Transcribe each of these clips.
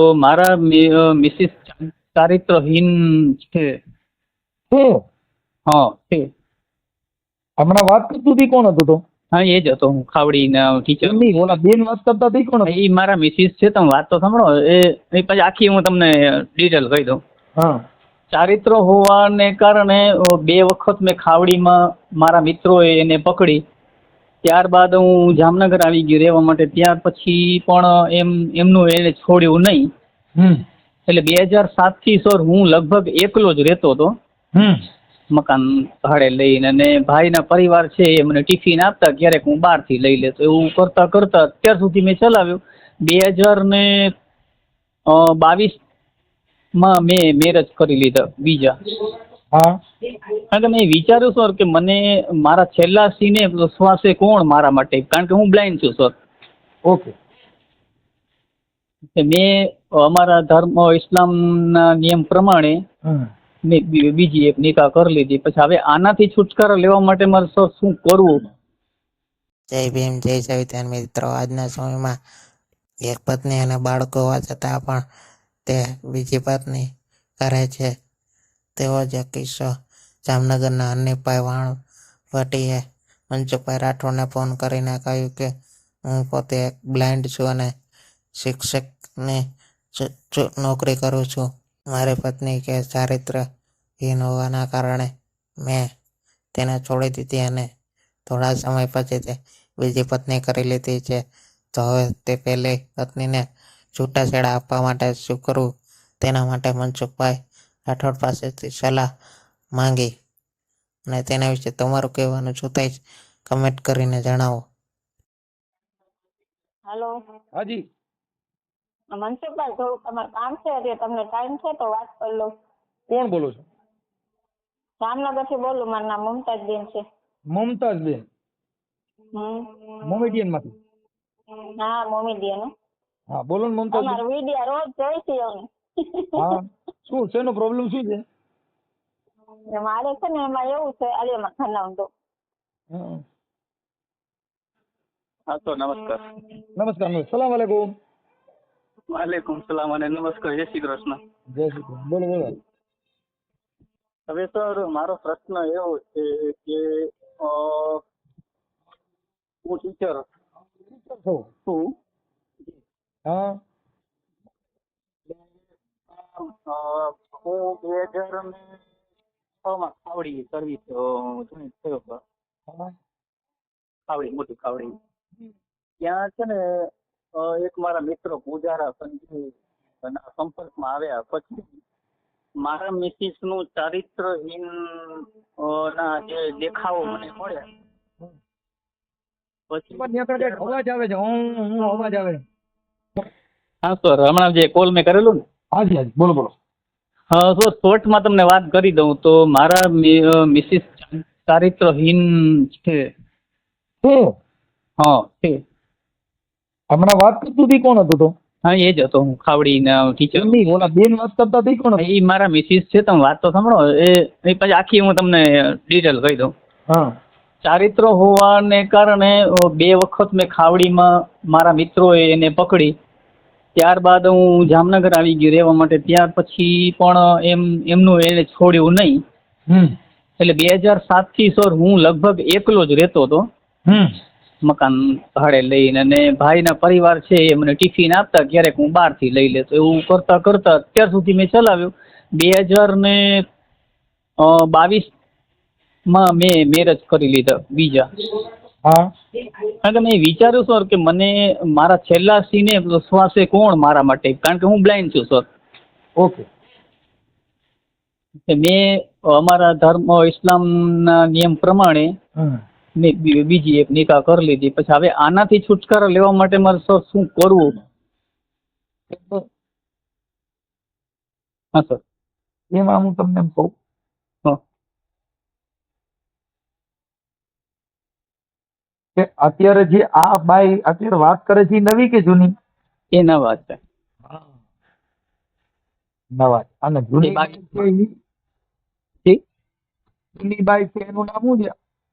તો મારા મિસિસ ચારિત્રહીન છે. છે હા છે. હમણાં વાત કરતું હતી કોણ હતું તો? હા એ જ હતો, હું ખાવડીના ટીચર. એમની ઓલા બેન વાત કરતા હતી કોણ? એ મારા મિસિસ છે. તમે વાત તો સાંભળો. એ પછી આખી હું તમને ડિટેલ કહી દઉં. હા ચારિત્ર હોવાને કારણે બે વખત મેં ખાવડીમાં મારા મિત્રોએ એને પકડી. ત્યારબાદ હું જામનગર આવી ગયો રહેવા માટે. ત્યાર પછી પણ એમનું એને છોડ્યું નહીં. હમ એટલે 2007થી સર હું લગભગ એકલો જ રહેતો હતો હમ મકાન ભાડે લઈને. અને ભાઈના પરિવાર છે એ મને ટિફિન આપતા, ક્યારેક હું બહારથી લઈ લેતો. એવું કરતાં કરતાં અત્યાર સુધી મેં ચલાવ્યું. 2022માં મેં મેરેજ કરી લીધા બીજા. હા કારણ કે મેં વિચાર્યું સર કે મને મારા છેલ્લા સીને શ્વાસે કોણ મારા માટે, કારણ કે હું બ્લાઇન્ડ છું સર. ઓકે મેં અમારા ધર્મ ઇસ્લામના નિયમ પ્રમાણે હમ મેં બીજી એક નિકાહ કરી લીધી. પછી હવે આનાથી છુટકારો લેવા માટે મારે સર શું કરવું? જય ભીમ, જય સંવિધાન. મિત્રો, આજના સમયમાં એક પત્ની અને બાળકો હોવા છતાં પણ તે બીજી પત્ની કરે છે. તેવો જ એક કિસ્સો જામનગરના હનીફભાઈ વાણવટીએ મનસુખભાઈ રાઠોડને ફોન કરીને કહ્યું કે હું પોતે એક બ્લાઇન્ડ છું અને શિક્ષકની નોકરી કરું છું. મારી પત્ની કે ચારિત્રહીન હોવાના કારણે મેં તેને છોડી દીધી અને થોડા સમય પછી તે બીજી પત્ની કરી લીધી છે. તો હવે તે પહેલી પત્નીને છૂટાછેડા આપવા માટે શું કરવું, તેના માટે મનસુખભાઈ રાઠોડ પાસેથી સલાહ માંગી. અને તેના વિશે તમારું કહેવાનું શું થાય છે, કમેન્ટ કરીને જણાવો. હાલો હાજી મનસુખભાઈ, થોડું તમારે કામ છે, એટલે તમને ટાઈમ છે તો વાત કરી લઉં. કોણ બોલો છો? જામનગર થી બોલું, મારું નામ મુમતાજબેન છે. મમતાજબેન, મોમેડિયન માંથી? હા મોમીડિયન. હા બોલો ને મમતાજબેન. અમારો વિડિયા રોજ જોઈ છીએ અમે. હા શું શેનો પ્રોબ્લેમ શું છે? મારે છે ને એમાં એવું છે, અલીમાં ખનાવ દો. હા હા તો નમસ્કાર. નમસ્કાર. સલામ વાલેકુમ. વાલેકુમ સલામ અને નમસ્કાર. જય શ્રી કૃષ્ણ. જય શ્રી કૃષ્ણ. બોલો બોલો. હવે સર મારો પ્રશ્ન એવો છે કે હું ટીચર છો? છું. હા હું 2006માં ખાવડી સર્વિસ જોઈન થયો હતો. હા ખાવડી, મોટી ખાવડી. ત્યાં છે ને એક મારા મિત્ર પૂજારા સંજીવ ના સંપર્કમાં આવ્યા. પછી મારા મિસિસ નું ચારિત્રહીન ના જે દેખાવો મને મળ્યા. પછી અવાજ આવે છે, હું અવાજ આવે છે. હા સર, હમણાં જે કોલ મેં કરેલું ને. હાજી હાજી બોલો બોલો. હા સર, શોર્ટમાં તમને વાત કરી દઉં તો મારા મિસિસ ચારિત્રહીન છે. છે હા છે. હમણાં વાત કરતું હતી કોણ હતું તો? હા એ જ હતો, હું ખાવડીના ટીચર. એમની ઓલા બેન વાત કરતા હતી કોણ? એ મારા મિસિસ છે. તમે વાત તો સાંભળો. એ પછી આખી હું તમને ડિટેલ કહી દઉં. હા ચારિત્ર હોવાને કારણે બે વખત મેં ખાવડીમાં મારા મિત્રોએ એને પકડી. ત્યારબાદ હું જામનગર આવી ગયો રહેવા માટે. ત્યાર પછી પણ એમનું એને છોડ્યું નહીં. હમ એટલે 2007થી સર હું લગભગ એકલો જ રહેતો હતો હમ મકાન ભાડે લઈને. અને ભાઈના પરિવાર છે એ મને ટિફિન આપતા, ક્યારેક હું બહારથી લઈ લેતો. એવું કરતાં કરતાં અત્યાર સુધી મેં ચલાવ્યું. 2022માં મેં મેરેજ કરી લીધા બીજા. હા કારણ કે મેં વિચાર્યું સર કે મને મારા છેલ્લા સીને શ્વાસે કોણ મારા માટે, કારણ કે હું બ્લાઇન્ડ છું સર. ઓકે મેં અમારા ધર્મ ઇસ્લામના નિયમ પ્રમાણે હમ મેં બીજી એક નિકાહ કરી લીધી. પછી હવે આનાથી છુટકારો લેવા માટે મારે સર શું કરવું? હા સર. એમાં હું તમને એમ કહું હા કે અત્યારે જે આ બાઈ અત્યારે વાત કરે છે એ નવી કે જૂની? એ ના વાત છે. નવા અને જૂની એ બાકી છે ઈ? ઠીક. જૂની બાઈ છે એનું નામ શું છે?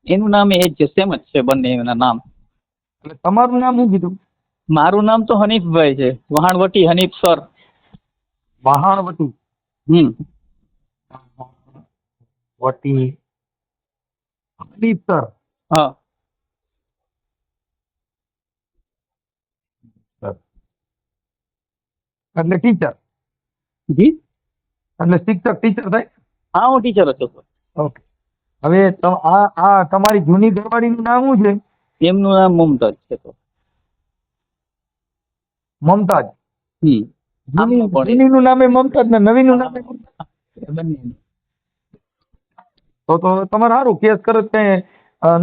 એનું નામ એ જ છે, સેમ જ છે બંને એના નામ. એટલે તમારું નામ શું કીધું? મારું નામ તો હનીફભાઈ છે, વહાણવટી હનીફ સર. વહાણવટી વટી હરીસર હા એટલે ટીચર, જી એટલે શિક્ષક ટીચર થાય. હા હું ટીચર હતો સર. ઓકે. હવે આ તમારી જૂની ઘરવાળીનું નામ શું છે? એમનું નામ મુમતાજ છે તો. મમતાજ. આમનું પણ જૂનીનું નામે મમતાજ ને નવીનું નામે મમતાજ. બંને. તો તમારે સારું કેસ કરે કઈ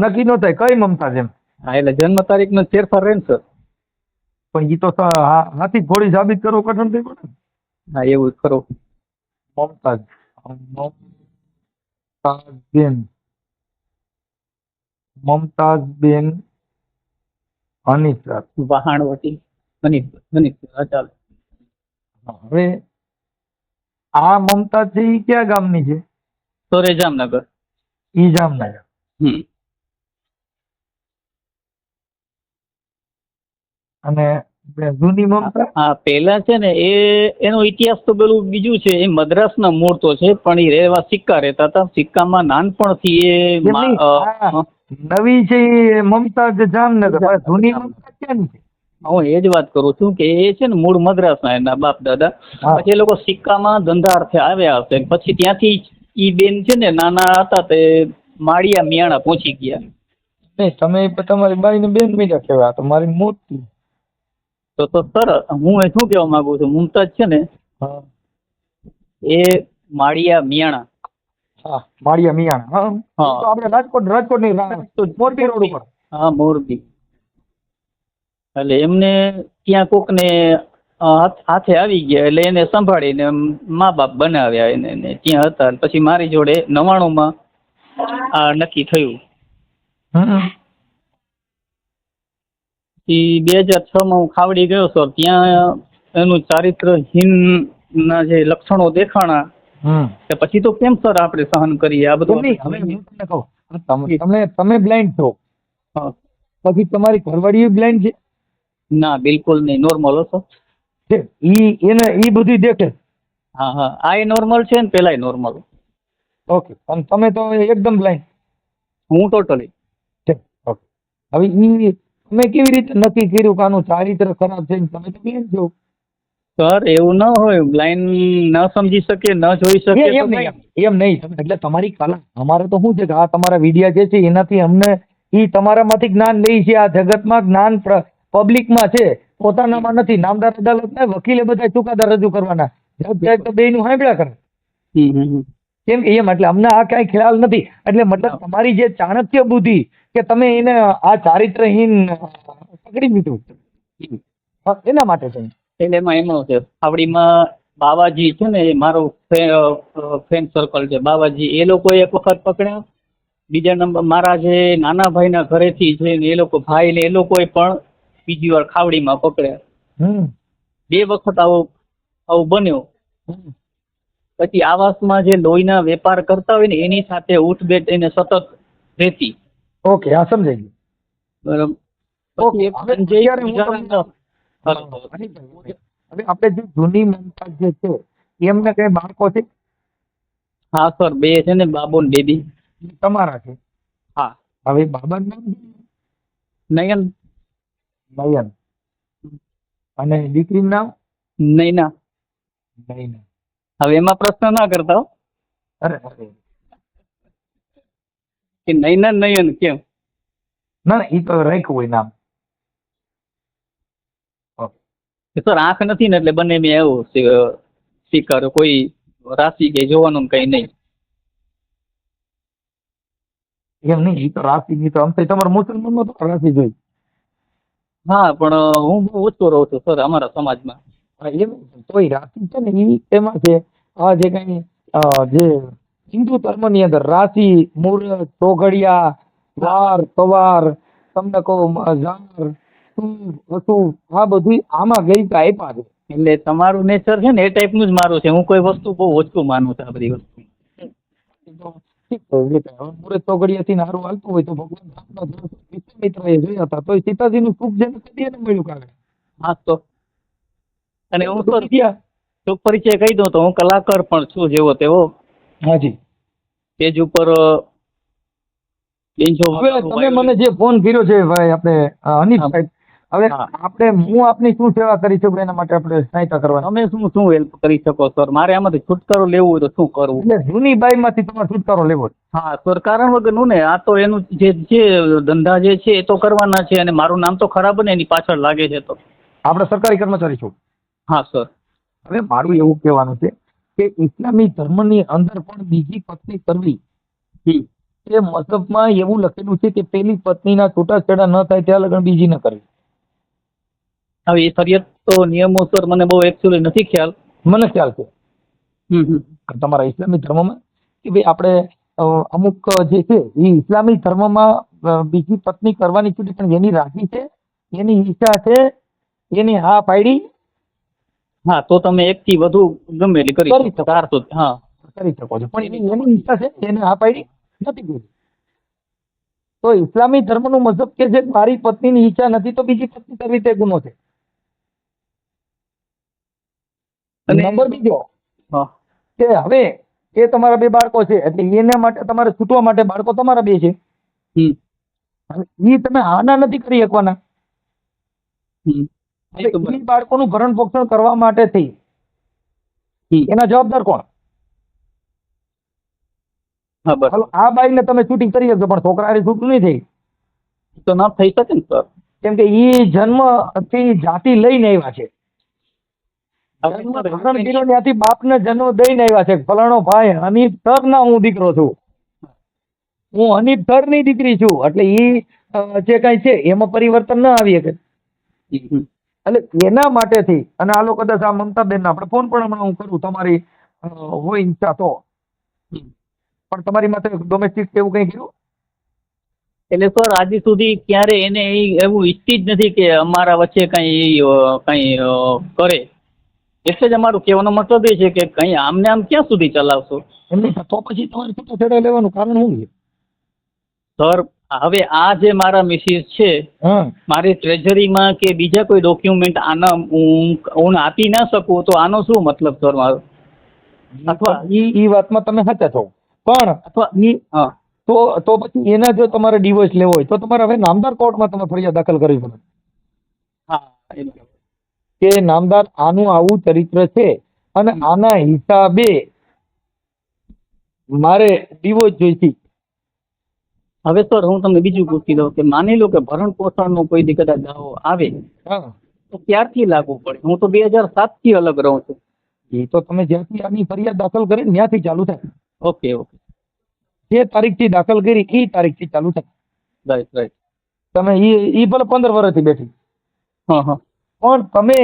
નક્કી ન થાય કઈ મમતાજ એમ. હા એટલે જન્મ તારીખ નો ફેરફાર રહે ને સર. પણ એ તો હાથી ઘોડી સાબિત કરવું કઠણ થઈ પડે ને. હા એવું જ કરો. મમતાજ મમતાજબેન મમતાજબેન હનીસર. વહાણવટી ગણિત હા ચાલે. હવે આ મમતાજ છે એ ક્યાં ગામની છે? સોરે જામનગર. ઈ જામનગર. અને જૂની મમતા હા પેલા છે ને એનો ઇતિહાસ તો પેલું બીજું છે. એ મદ્રાસના મૂળ તો છે પણ એ રહેવા સિક્કા રહેતા હતા. સિક્કામાં નાનપણથી એ એમની નવી છે એ મમતાજ જામનગર. પણ જૂની મમતાજ ક્યાંની છે? હું એ જ વાત કરું છું કે એ છે ને મૂળ મદ્રાસના એના બાપ દાદા. પછી એ લોકો સિક્કામાં ધંધાર્થે આવ્યા હશે. પછી ત્યાંથી ઈ બેન છે ને નાના હતા તે માળિયા મિયાણા પહોંચી ગયા. નહીં તમે તમારી બાઈને બેન મીઠા કહેવાય. તો મારી મોટી તો સર હું એ શું કહેવા માંગુ છું મુમતાજ છે ને એ માળિયા મિયાણા. હા માળિયા મિયાણા. હા તો આપણે રાજકોટની મોરબી રોડ ઉપર. હા મોરબી. એટલે એમને ત્યાં કોકને હાથે આવી ગયા એટલે એને સંભાળીને મા બાપ બનાવ્યા એને ત્યાં હતા. પછી મારી જોડે 99માં આ નક્કી થયું. 2006માં હું ખાવડી ગયો સર. ત્યાં એનું ચારિત્રહીનના જે લક્ષણો દેખાણા પછી તો કેમ સર આપણે સહન કરીએ આ બધું? હવે હું તમને કહું તમે બ્લાઇન્ડ છો પછી તમારી ઘરવાળી બ્લાઇન્ડ છે? ના બિલકુલ નહીં. નોર્મલ હો સર. ઈ બધું દેખે? હા હા આ એ નોર્મલ છે ને પેલા નોર્મલ. ઓકે. અને તમે તો એકદમ બ્લાઇન્ડ? હું ટોટલી. ઓકે. હવે તમે કેવી રીતે નક્કી કર્યું કે આનું ચારિત્ર ખરાબ છે? તમે તો બ્લાઇન્ડ છો. સર એવું ન હોય. બ્લાઇન્ડ ન સમજી શકે ન જોઈ શકે એમ નહીં. એટલે તમારી કલા. અમારે તો શું છે કે આ તમારા વિડિયા જે છે એનાથી અમને તમારામાંથી જ્ઞાન લઈ છે. આ જગતમાં જ્ઞાન પબ્લિકમાં છે, પોતાનામાં નથી. નામદાર અદાલતના વકીલે બધા ચુકાદા રજૂ કરવાના. જજ તો બેયનું સાંભળ્યા કરે. કેમ કે એમ એટલે અમને આ કાંઈ ખ્યાલ નથી. એટલે મતલબ તમારી જે ચાણક્ય બુદ્ધિ કે તમે એને આ ચારિત્રહીન પકડી લીધું એના માટે છે. એટલે એમાં એમનો છે ખાવડીમાં બાવાજી છે ને એ મારો ફ્રેન્ડ સર્કલ છે. બાવાજી એ લોકો એક વખત પકડ્યા. બીજા નંબર મારા જે નાના ભાઈના ઘરેથી છે ને એ લોકો ભાઈ ને એ લોકોએ પણ બીજી વાર ખાવડીમાં પકડ્યા. 2 વખત આવું બન્યું. પછી આવાસમાં જે લોહીના વેપાર કરતા હોય ને એની સાથે ઉઠબેઠ એને સતત રહેતી. ઓકે હા સમજાઈ ગયું. બરાબર. હવે આપણે જે જૂની મમતાજ જે છે એમને કઈ બાળકો છે? હા સર 2 છે ને બાબો ને બેબી. તમારા છે? હા. હવે બાબાનું નામ નયન. નયન. અને દીકરીનું નામ? નૈના. નૈના. હવે એમાં પ્રશ્ન ના કરતા હો. અરે કે નૈના નયન કેમ? ના એ તો રાખ્યું હોય નામ. સર આંખ નથી ને એટલે બંને મેં એવું સ્વીકાર્યો. કોઈ રાશિ કે જોવાનું કઈ નહીં. એમ નહીં. એ તો રાશિ ની તો આમ તમારા મુસલમાનમાં તો રાશિ જોઈ. હા પણ હું બહુ ઓછો રહું છું સર અમારા સમાજમાં. એમ તોય રાશિ છે ને એ એમાં છે આ જે કઈ જે હિન્દુ ધર્મની અંદર રાશિ, મુહૂર્ત, ચોઘડિયા, વાર સવાર, તમને કહું ઝાર, આ બધું આમાં ગઈ આપ્યા છે. એટલે તમારું નેચર છે ને એ ટાઈપનું જ મારું છે. હું કોઈ વસ્તુ બહુ ઓછું માનું છું આ બધી વસ્તુ. મુહૂર્ત ચોઘડિયાથી સારું હાલતું હોય તો ભગવાન વિશ્વામિત્રએ જોયા હતા તો સીતાજીનું સુખ જેને કદી એને મળ્યું કાલે. હા તો અને હું સર ટૂંક પરિચય કહી દઉં તો હું કલાકાર પણ છું જેવો તેવો. હાજી. સ્ટેજ ઉપર બેન્ચો હવે તમે મને જે ફોન કર્યો છે ભાઈ આપણે હનીફ સાહેબ, હવે હા. આપણે હું આપની શું સેવા કરી શકું એના માટે આપણે સહાયતા કરવાની. તમે શું હેલ્પ કરી શકો સર? મારે આમાંથી છુટકારો લેવો હોય તો શું કરવું? એટલે જૂની બાઈમાંથી તમારે છુટકારો લેવો છે. હા સર, કારણ વગરનું ને. આ તો એનું જે ધંધા જે છે એ તો કરવાના છે, અને મારું નામ તો ખરાબ ને એની પાછળ લાગે છે તો. આપણે સરકારી કર્મચારી છું. હા સર. હવે મારું એવું કહેવાનું છે કે ઇસ્લામી ધર્મની અંદર પણ બીજી પત્ની કરવી એ મતલબમાં એવું લખેલું છે કે પેલી પત્નીના છૂટાછેડા ન થાય ત્યાં લગન બીજી ન કરવી. હવે એ શરિયત તો નિયમો સર મને બહુ એકચ્યુઅલી નથી ખ્યાલ. મને ખ્યાલ છે હમ. તમારા ઇસ્લામી ધર્મમાં કે ભાઈ આપણે અમુક જે છે એ ઇસ્લામી ધર્મમાં બીજી પત્ની કરવાની છૂટી, પણ એની રાજી છે, એની ઈચ્છા છે, એની હા પાડી. હા, તો તમે એકથી વધુ ગમે એટલી કરી કરી શકો. શકો. 400. હા. કરી શકો છો, પણ એની ઈચ્છા છે, એને હા પાડી નથી કરી. તો ઇસ્લામી ધર્મનું મતલબ કે છે મારી પત્નીની ઈચ્છા નથી તો બીજી પત્ની કરવી તે ગુનો છે. અને નંબર બીજો હા. કે હવે એ તમારા 2 બાળકો છે, એટલે એના માટે તમારે છૂટવા માટે બાળકો તમારા 2 છે. એ તમે આના નથી કરી શકવાના. એ તો એ બાળકોનું ભરણ પોષણ કરવા માટે થઈ એના જવાબદાર કોણ? હા, બસ. હાલો, આ બાઈને તમે શૂટિંગ કરી શકશો પણ છોકરા છૂટું નહીં થઈ, તો ના થઈ શકે ને સર. કેમ કે એ જન્મથી જાતિ લઈને આવ્યા છે. હવે જન્મ સર, ધારણ કર્યો ત્યાંથી બાપને જન્મ દઈને આવ્યા છે. ફલાણો ભાઈ હનીફ સરના હું દીકરો છું, હું હનીફ સરની દીકરી છું, એટલે એ જે કઈ છે એમાં પરિવર્તન ન આવી શકે. એટલે એના માટેથી અને આ લોકો કદાચ આ મમતાબેન આપણે ફોન પણ હમણાં હું કરું, તમારી હોય ઈચ્છા તો. પણ તમારી માટે ડોમેસ્ટિક એવું કંઈ કર્યું? એટલે સર આજ સુધી ક્યારે એને એવું ઈચ્છતી જ નથી કે અમારા વચ્ચે કઈ કરે. એટલે જ અમારું કહેવાનો મતલબ એ છે કે કઈ આમને આમ ક્યાં સુધી ચલાવશો? એમની તો પછી તમારે છૂટાછેડા લેવાનું કારણ શું છે? સર, હવે આ જે મારા મિસિસ છે, હા, મારી ટ્રેઝરીમાં કે બીજા કોઈ ડોક્યુમેન્ટ આના હું આપી ના શકું તો આનો શું મતલબ સર મારો? અથવા ઈ વાતમાં તમે સાચા છો, પણ અથવા હા. તો પછી એના જો તમારે ડિવોર્સ લેવો હોય તો તમારે હવે નામદાર કોર્ટમાં તમે ફરિયાદ દાખલ કરવી પડે. હા, એમ કે નામદાર આનું આવું ચરિત્ર છે અને આના હિસાબે મારે ડિવોર્સ જોઈતી. હવે સર હું તમને બીજું પૂછી દઉં કે માની લો કે ભરણ પોષણનો કોઈ દી કદાચ દાવો આવે હા, તો ક્યારથી લાગુ પડે? હું તો 2007 થી અલગ રહું છું. એ તો તમે જ્યાંથી આની ફરિયાદ દાખલ કરી ત્યાંથી ચાલુ થાય. ઓકે. જે તારીખથી દાખલ કરી એ તારીખથી ચાલુ થાય. રાઈટ. તમે ઈ ભલે 15 વર્ષથી બેઠી, હા. પણ તમે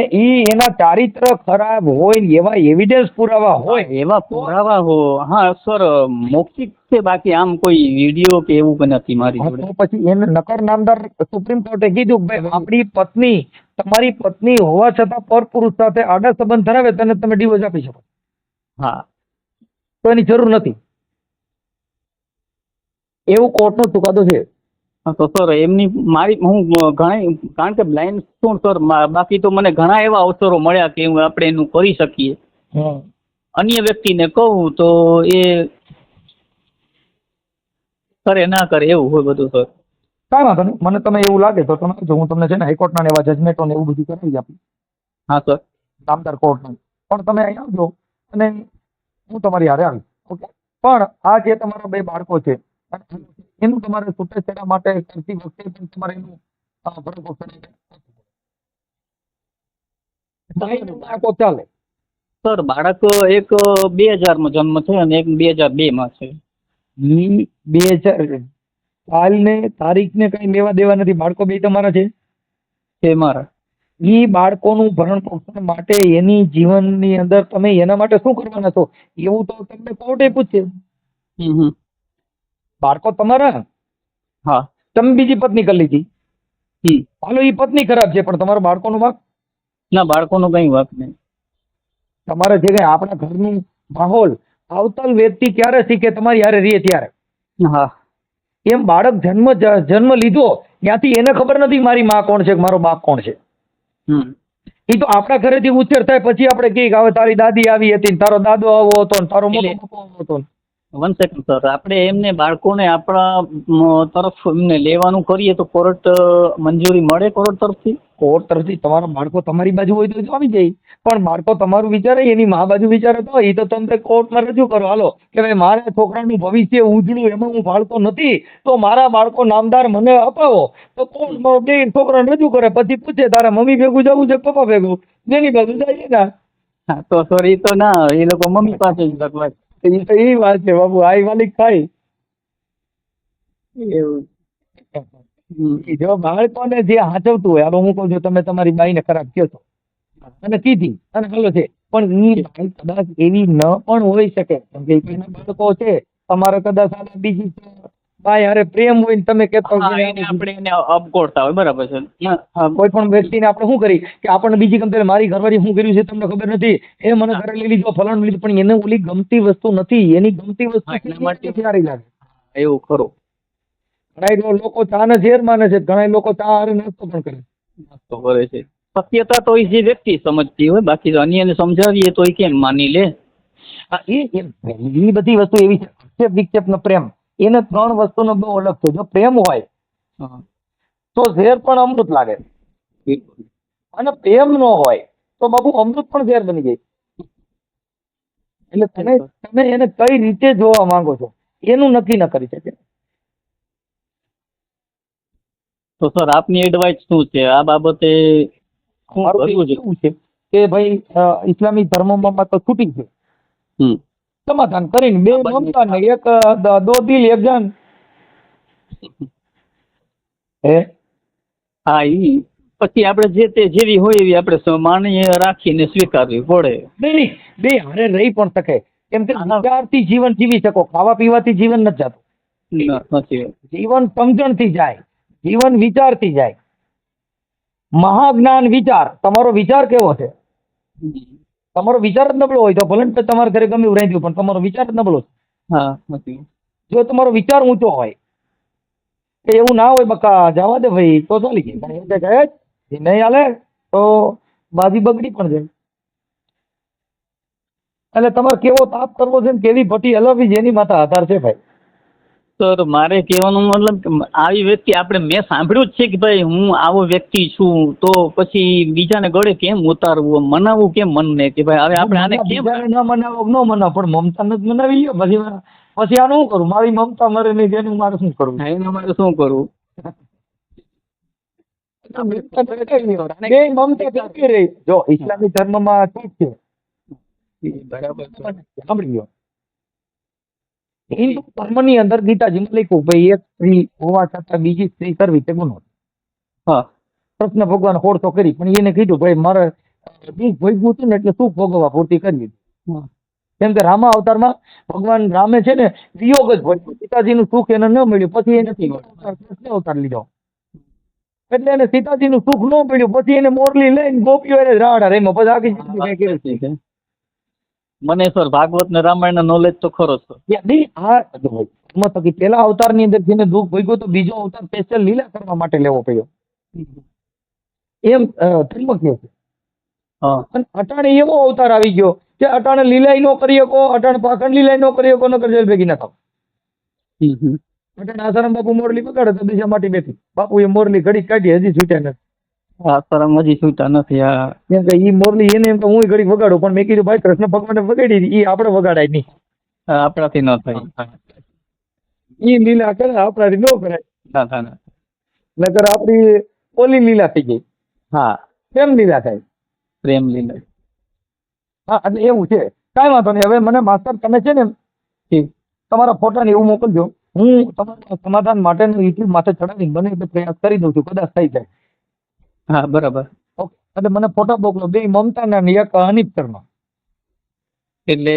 એના ચારિત્ર ખરાબ હોય ને એવા એવિડન્સ પુરાવા હોય એવા પુરાવા હો. હા સર, મૌખિક છે, બાકી આમ કોઈ વિડીયો કે એવું કંઈ નથી મારી જોડે. તો પછી એને નકર નામદાર સુપ્રીમ કોર્ટે કીધું કે ભાઈ આપણી પત્ની તમારી પત્ની હોવા છતાં પરપુરુષ સાથે આડા સંબંધ ધરાવે તેને તમે ડિવોર્સ આપી શકો. હા. તો એની જરૂર નથી, એવું કોર્ટનો ચુકાદો છે. તો સર એમની હું ઘણા, કારણ કે બ્લાઇન્ડ છું સર, બાકી તો મને ઘણા એવા અવસરો મળ્યા કે આપણે એનું કરી શકીએ. અન્ય વ્યક્તિને કહું તો એ કરે ના કરે એવું હોય બધું સર. કાંઈ વાંધો નહીં, મને તમે એવું લાગે તો તમે જો હું તમને છે ને હાઈકોર્ટના એવા જજમેન્ટો ને એવું બધું કરાવી આપી. હા સર. નામદાર કોર્ટનું પણ તમે અહીં આવજો અને હું તમારી હારે આવીશ. ઓકે, પણ આ જે તમારા 2 બાળકો છે એનું તમારે છૂટાછેડા માટે કરતી વખતે પણ તમારે એનું ભરણ પોષણ બાળકો ચાલે. સર બાળક એક 2000 માં જન્મ છે અને એક 2002 માં છે. 2000 સાલ ને તારીખ ને કઈ લેવા દેવા નથી, બાળકો 2 તમારા છે. છે મારા. ઈ બાળકોનું ભરણ પોષણ માટે એની જીવનની અંદર તમે એના માટે શું કરવાના છો એવું તો તમને કોર્ટે પૂછશે. બાળકો તમારા, હા. તમે બીજી પત્ની કરી લીધી, હાલો ઈ પત્ની ખરાબ છે પણ તમારા બાળકોનો વાંક? ના, બાળકોનો કઈ વાંક નહીં. તમારે જે કઈ આપણા ઘરનું માહોલ આવતલ વ્યક્તિ ક્યારે શીખે? તમારી હારે રહે ત્યારે. હા. એમ બાળક જન્મ લીધો ત્યાંથી એને ખબર નથી મારી માં કોણ છે કે મારો બાપ કોણ છે. એ તો આપણા ઘરેથી ઉછેર થાય પછી આપણે કહીએ કે હવે તારી દાદી આવી હતી ને તારો દાદો આવો હતો ને તારો મોટો પપ્પો આવો હતો ને. 1 સેકન્ડ સર, આપણે એમને બાળકોને આપણા તરફ એમને લેવાનું કરીએ તો કોર્ટ મંજૂરી મળે કોર્ટ તરફથી? કોર્ટ તરફથી તમારા બાળકો તમારી બાજુ હોય તો આવી જાય, પણ બાળકો તમારું વિચારે એની મા બાજુ વિચારે તો એ તો તમે કોર્ટમાં રજૂ કરો. હાલો કે ભાઈ મારા છોકરાનું ભવિષ્ય ઉજળું એમાં હું બાળકો નથી તો મારા બાળકો નામદાર મને અપાવો, તો કોર્ટમાં બે છોકરાને રજૂ કરે પછી પૂછે તારા મમ્મી ભેગું જવું છે પપ્પા ભેગું, જેની બાજુ જાય ના. હા તો સર એ તો ના, એ લોકો મમ્મી પાસે જ લખવા. એ તો એ વાત છે બાબુ, આઈ માલિક થાય. એવું. ઈ જો બાળકોને જે હાચવતું હોય, હાલો હું કહું છું તમે તમારી બાઈને ખરાબ કહો છો અને કીધી અને હાલો છે, પણ ઈ બાઈ કદાચ એવી ન પણ હોઈ શકે, કેમ કે ઈ એના બાળકો છે, તમારે કદાચ આ બીજી બાઈ હારે પ્રેમ હોય ને તમે કહેતા હોય હા, કે એને આપણે એને અપકોડતા હોય, બરાબર છે. હા, કોઈ પણ વ્યક્તિને આપણે શું કરી કે આપણને બીજી ગમતી મારી ઘરવાળી શું કર્યું છે તમને ખબર નથી, એ મને ઘરે લઈ લીધો ફલાણું લીધું, પણ એને ઓલી ગમતી વસ્તુ નથી, એની ગમતી વસ્તુ હા, એના એની માટે નથી સારી લાગે. એવું ખરું. ઘણા લોકો ચાને ઝેર માને છે, ઘણા લોકો ચા હારે નાસ્તો પણ કરે. નાસ્તો કરે છે. સત્યતા તો એ જે વ્યક્તિ સમજતી હોય, બાકી તો અન્યને સમજાવીએ તો એ કેમ માની લે? હા, એ બધી વસ્તુ એવી છે. આક્ષેપ વિક્ષેપનો પ્રેમ, એને 3 વસ્તુનો બહુ અલગ છે. જો પ્રેમ હોય હા, તો ઝેર પણ અમૃત લાગે, બિલકુલ. અને પ્રેમ ન હોય તો બાબુ અમૃત પણ ઝેર બની જાય. એટલે તમે એને કઈ રીતે જોવા માંગો છો એનું નક્કી ન કરી શકે. તો સર આપની એડવાઇસ શું છે આ બાબતે? શું મારું કરવું કહેવું એવું છે કે ભાઈ ઇસ્લામિક ધર્મમાં તો છૂટી છે, હમ. સમાધાન કરીને બે મમતા ને એક દો દિલ એક જાન. હે હા, ઈ પછી આપણે જે તે જેવી હોય એવી આપણે માની રાખીને સ્વીકારવી પડે. નહીં, બે હારે રહી પણ શકે, કેમ કે હા. વિચારથી જીવન જીવી શકો, ખાવા પીવાથી જીવન નથી જતું. નથી. જીવન સમજણથી જાય, જીવન વિચારથી જાય. મહાજ્ઞાન વિચાર, તમારો વિચાર કેવો છે? તમારો વિચાર જ નબળો હોય તો ભલે ને તમારા ઘરે ગમે એવું રહી ગયું, પણ તમારો વિચાર જ નબળો છે. હા, નથી. જો તમારો વિચાર ઊંચો હોય કે એવું ના હોય બકા જવા દે ભાઈ તો ચાલી જાય, પણ એવું કે એ નહીં હાલે તો બાજી બગડી પણ જાય. એટલે તમારે કેવો તાપ કરવો છે ને કેવી ભઠ્ઠી હલાવવી જેની માથા આધાર છે ભાઈ. સર મારે કહેવાનું મતલબ કે આવી વ્યક્તિ આપણે મેં સાંભળ્યું જ છે કે ભાઈ હું આવો વ્યક્તિ છું, તો પછી બીજાને ગળે કેમ ઉતારવું, મનાવવું કેમ મનને કે ભાઈ હવે આપણે આને કેમ? બીજાને ના મનાવો ન મનાવો, પણ મમતા નથી મનાવી લ્યો પછી આનું શું કરું? મારી મમતા મરે નહીં તેનું મારે શું કરવું? હા, એને મારે શું કરવું? બે મમતા ટકી રહી. જો ઇસ્લામિક ધર્મમાં ઠીક છે, બરાબર છે. સાંભળી લો, હિન્દુ ધર્મની અંદર ગીતાજીમાં લખ્યું ભાઈ એક સ્ત્રી હોવા છતાં બીજી સ્ત્રી કરવી તે ગુનો. હા, કૃષ્ણ ભગવાન હોડતો કરી, પણ એને કીધું ભાઈ મારે દુઃખ ભોગવું હતું ને એટલે સુખ ભોગવવા પૂરતી કરવી. હા. કેમ કે રામા અવતારમાં ભગવાન રામે છે ને વિયોગ જ ભોગવ્યો, સીતાજીનું સુખ એને ન મળ્યું, પછી એને કૃષ્ણ અવતાર લીધો, એટલે એને સીતાજીનું સુખ ન મળ્યું, પછી એને મોરલી લઈને ગોપીઓ એને રાડા રેમાં, પછી આખી જિંદગી કંઈ કર્યું જ નહીં. મને સર ભાગવત ને રામાયણ નોલેજ તો ખરો જ સર. નહીં, આ ધર્મ થકી પેલા અવતારની અંદર જેને દુઃખ ભોગવ્યું તો બીજો અવતાર સ્પેશિયલ લીલા કરવા માટે લેવો પડ્યો, એમ ધર્મ કહે છે. હા, અને અટાણે એવો અવતાર આવી ગયો કે અટાણે લીલાઈ નો કરી શકો, અટાણે પાખંડ લીલાઈ નો કરી શકો, નકર જેલ ભેગી ના થાવ. અટાણે આસારામ બાપુ મોરલી બગાડે તો દિશા માટી બેઠી, બાપુ એ મોરલી ઘડી કાઢી હજી છૂટ્યા નથી. હા સર હજી છૂટા નથી. હા, કેમ કે ઈ મોરલી એને એમ કે હું ઘડી વગાડું, પણ મેં કીધું ભાઈ કૃષ્ણ ભગવાને વગાડી ઈ આપણે વગાડાય નહીં. આપણાથી ન થાય. ઈ લીલા કરે આપણાથી ન કરાય, ના થાય ના. નકર આપણી ઓલી લીલા થઈ ગઈ. હા, કેમ લીલા થાય? પ્રેમ લીલા. હા, એટલે એવું છે. કાંઈ વાંધો નહીં. હવે મને માસ્તર તમે છે ને તમારા ફોટાને એવું મોકલજો, હું તમારા સમાધાન માટેનું યુટ્યુબ માથે ચડાવીને બને એટલે પ્રયાસ કરી દઉં છું, કદાચ થઈ જાય. હા, બરાબર. ઓકે, એટલે મને ફોટા મોકલો, બે મમતાના ને એક હનીફ શર્મા. એટલે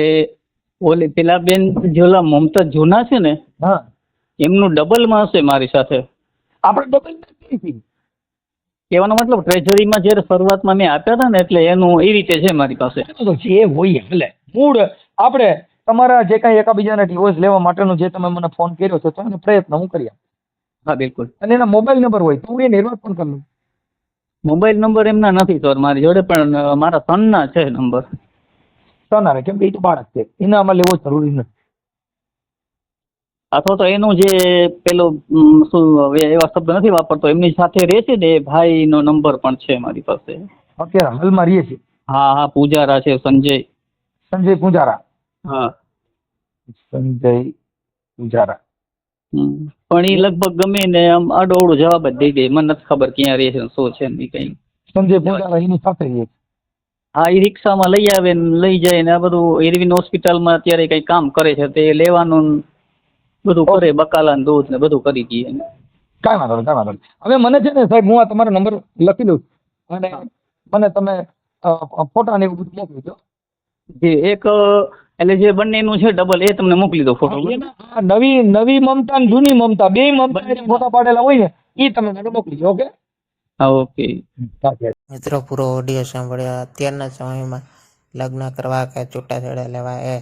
ઓલી પેલા બેન જોલા મમતા જૂના છે ને હા, એમનું ડબલમાં હશે મારી સાથે. આપણે ડબલ નથી. કહેવાનો મતલબ ટ્રેઝરીમાં જ્યારે શરૂઆતમાં મેં આપ્યા હતા ને એટલે એનું એ રીતે છે મારી પાસે. તો જે હોય એટલે મૂળ આપણે તમારા જે કાંઈ એકાબીજાના ડિવોર્સ લેવા માટેનો જે તમે મને ફોન કર્યો છે તો એનો પ્રયત્ન હું કરી આપું. હા, બિલકુલ. અને એના મોબાઈલ નંબર હોય તો હું એ નિર્વાત પણ કરી લઉં. મોબાઈલ નંબર એમના નથી સર મારી જોડે, પણ મારા સનના છે નંબર. સનારે કેમ કે એ તો બાળક છે, એને આમાં લેવો જરૂરી નથી. અથવા તો એનું જે પેલો શું હવે એવા શબ્દ નથી વાપરતો, એમની સાથે રહે છે ને એ ભાઈનો નંબર પણ છે મારી પાસે. અત્યારે હાલમાં રહીએ છીએ. હા હા, પૂજારા છે સંજય. સંજય પૂજારા. હા. સંજય પૂજારા. પણ એ લગભગ ગમે ને આમ આડોઅવળો જવાબ જ દઈ દે, મને નથી ખબર ક્યાં રહે છે ને શું છે ને કઈ. સંજય પૂજારા એની સાથે રહીએ છીએ. હા, એ રિક્ષામાં લઈ આવે ને લઈ જાય ને આ બધું એરવિન હોસ્પિટલમાં અત્યારે કઈ કામ કરે છે તે લેવાનું ને બધું કરે, બકાલા ને દૂધ ને બધું કરી દઈએ. કાંઈ વાંધો નહીં, કાંઈ વાંધો નહીં. હવે મને છે ને સાહેબ, હું આ તમારો નંબર લખી લઉં અને મને તમે ફોટા ને એવું બધું મોકલી દો. જે એક એટલે જે બંનેનું છે ડબલ, એ તમને મોકલી દો ફોટો. આ નવી મમતા ને જૂની મમતા બે મમતા ફોટા પાડેલા હોય ને એ તમે મને મોકલી દો. ઓકે. હા, ઓકે. મિત્રો, પૂરો ઓડિયો સાંભળ્યો. અત્યારના સમયમાં લગ્ન કરવા કે છૂટાછેડા લેવા એ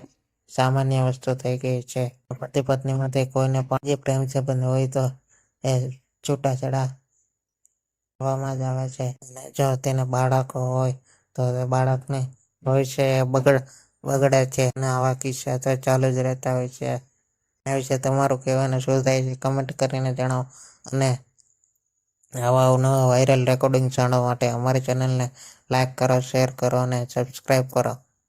સામાન્ય વસ્તુ થઈ ગઈ છે. પતિ પત્નીમાંથી કોઈને પણ જે પ્રેમ સંબંધ હોય તો એ છૂટાછેડા લેવામાં જ આવે છે. અને જો તેને બાળકો હોય તો તે બાળકને ભવિષ્ય બગડે છે અને આવા કિસ્સા તો ચાલુ જ રહેતા હોય છે. આ વિશે તમારું કહેવાનું શું થાય છે કમેન્ટ કરીને જણાવો. અને આવા નવા વાયરલ રેકોર્ડિંગ જાણવા માટે અમારી ચેનલને લાઈક કરો, શેર કરો અને સબસ્ક્રાઈબ કરો.